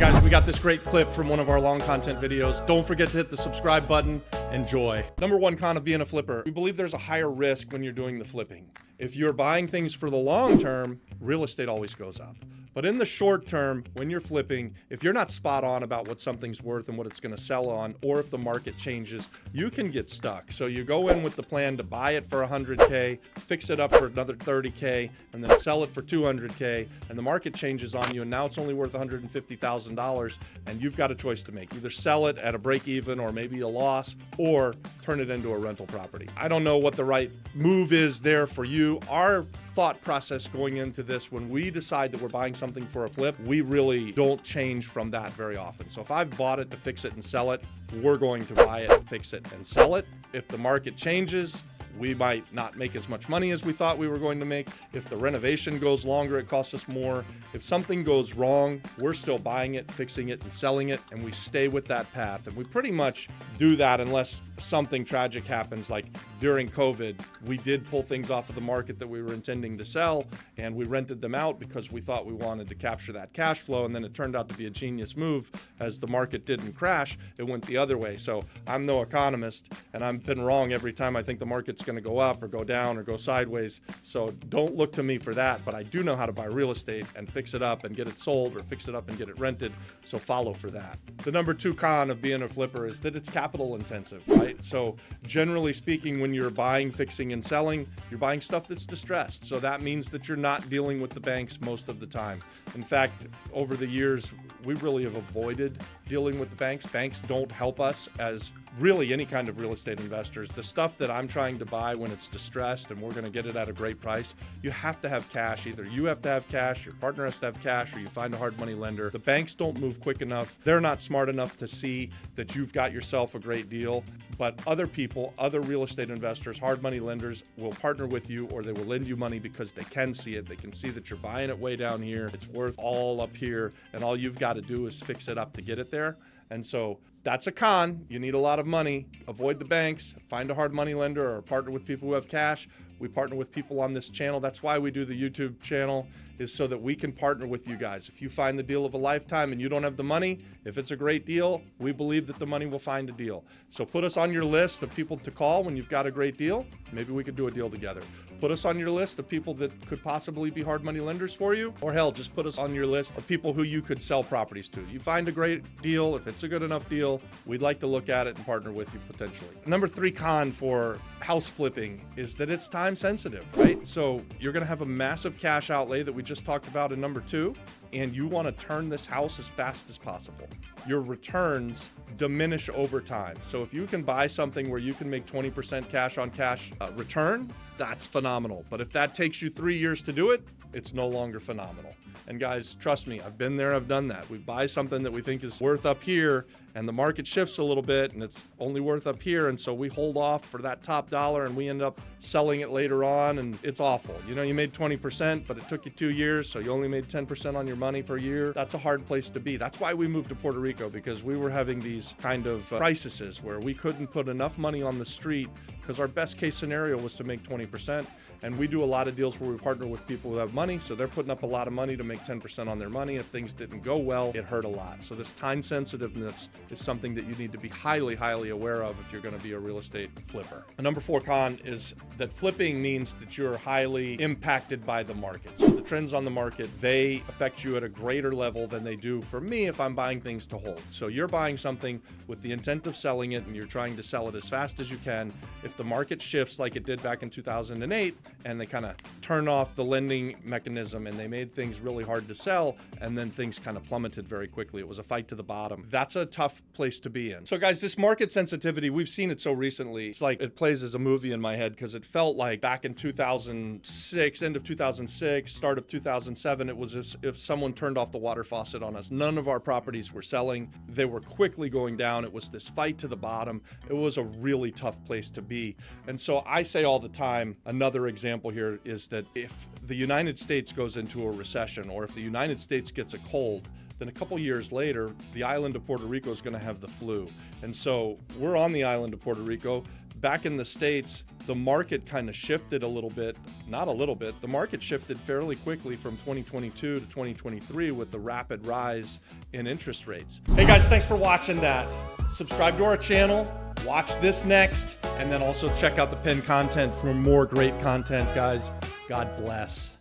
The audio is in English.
guys, we got this great clip from one of our long content videos. Don't forget to hit the subscribe button. Enjoy. Number one con of being a flipper. We believe there's a higher risk when you're doing the flipping. If you're buying things for the long term, real estate always goes up. But in the short term, when you're flipping, if you're not spot on about what something's worth and what it's going to sell on, or if the market changes, you can get stuck. So you go in with the plan to buy it for 100K, fix it up for another 30K, and then sell it for 200K, and the market changes on you, and now it's only worth $150,000, and you've got a choice to make. Either sell it at a break even or maybe a loss, or turn it into a rental property. I don't know what the right move is there for you. Our thought process going into this, when we decide that we're buying something for a flip, we really don't change from that very often. So if I've bought it to fix it and sell it, we're going to buy it, fix it, and sell it. If the market changes, we might not make as much money as we thought we were going to make. If the renovation goes longer, it costs us more. If something goes wrong, we're still buying it, fixing it, and selling it, and we stay with that path. And we pretty much do that unless something tragic happens, like during COVID, we did pull things off of the market that we were intending to sell, and we rented them out because we thought we wanted to capture that cash flow, and then it turned out to be a genius move. As the market didn't crash, it went the other way. So I'm no economist, and I've been wrong every time I think the market's going to go up or go down or go sideways. So don't look to me for that, but I do know how to buy real estate and fix it up and get it sold, or fix it up and get it rented, so follow for that. The number two con of being a flipper is that it's capital intensive, right? So generally speaking, when you're buying, fixing, and selling, you're buying stuff that's distressed. So that means that you're not dealing with the banks most of the time. In fact, over the years, we really have avoided dealing with the banks. Banks don't help us as really any kind of real estate investors. The stuff that I'm trying to buy when it's distressed and we're going to get it at a great price, you have to have cash. Either you have to have cash, your partner has to have cash, or you find a hard money lender. The banks don't move quick enough. They're not smart enough to see that you've got yourself a great deal. But other people, other real estate investors, hard money lenders will partner with you, or they will lend you money because they can see it. They can see that you're buying it way down here. It's worth all up here, and all you've got to do is fix it up to get it there. And so that's a con. You need a lot of money. Avoid the banks. Find a hard money lender, or partner with people who have cash. We partner with people on this channel. That's why we do the YouTube channel, is so that we can partner with you guys. If you find the deal of a lifetime and you don't have the money, if it's a great deal, we believe that the money will find a deal. So put us on your list of people to call when you've got a great deal. Maybe we could do a deal together. Put us on your list of people that could possibly be hard money lenders for you, or hell, just put us on your list of people who you could sell properties to. You find a great deal, if it's a good enough deal, we'd like to look at it and partner with you potentially. Number three con for house flipping is that it's time sensitive, right? So you're going to have a massive cash outlay that we just talked about in number two, and you want to turn this house as fast as possible. Your returns diminish over time. So if you can buy something where you can make 20% cash on cash return, that's phenomenal. But if that takes you 3 years to do it, it's no longer phenomenal. And guys, trust me, I've been there, I've done that. We buy something that we think is worth up here, and the market shifts a little bit, and it's only worth up here, and so we hold off for that top dollar, and we end up selling it later on, and it's awful. You know, you made 20%, but it took you 2 years, so you only made 10% on your money per year. That's a hard place to be. That's why we moved to Puerto Rico, because we were having these kind of crises where we couldn't put enough money on the street, because our best case scenario was to make 20%. And we do a lot of deals where we partner with people who have money, so they're putting up a lot of money to make 10% on their money. If things didn't go well, it hurt a lot. So this time sensitiveness is something that you need to be highly, highly aware of if you're going to be a real estate flipper. A number four con is that flipping means that you're highly impacted by the market. So the trends on the market, they affect you at a greater level than they do for me if I'm buying things to hold. So you're buying something with the intent of selling it, and you're trying to sell it as fast as you can. If the market shifts like it did back in 2008, and they kind of turn off the lending mechanism and they made things really hard to sell, and then things kind of plummeted very quickly. It was a fight to the bottom. That's a tough place to be in. So guys, this market sensitivity, we've seen it so recently. It's like it plays as a movie in my head, because it felt like back in 2006, end of 2006, start of 2007, it was as if someone turned off the water faucet on us. None of our properties were selling. They were quickly going down. It was this fight to the bottom. It was a really tough place to be. And so I say all the time, another example here is that if the United States goes into a recession, or if the United States gets a cold, then a couple years later, the island of Puerto Rico is going to have the flu. And so we're on the island of Puerto Rico. back in the States, the market kind of shifted a little bit, not a little bit, the market shifted fairly quickly from 2022 to 2023 with the rapid rise in interest rates. Hey guys, thanks for watching that. Subscribe to our channel, watch this next, and then also check out the pinned content for more great content, guys. God bless.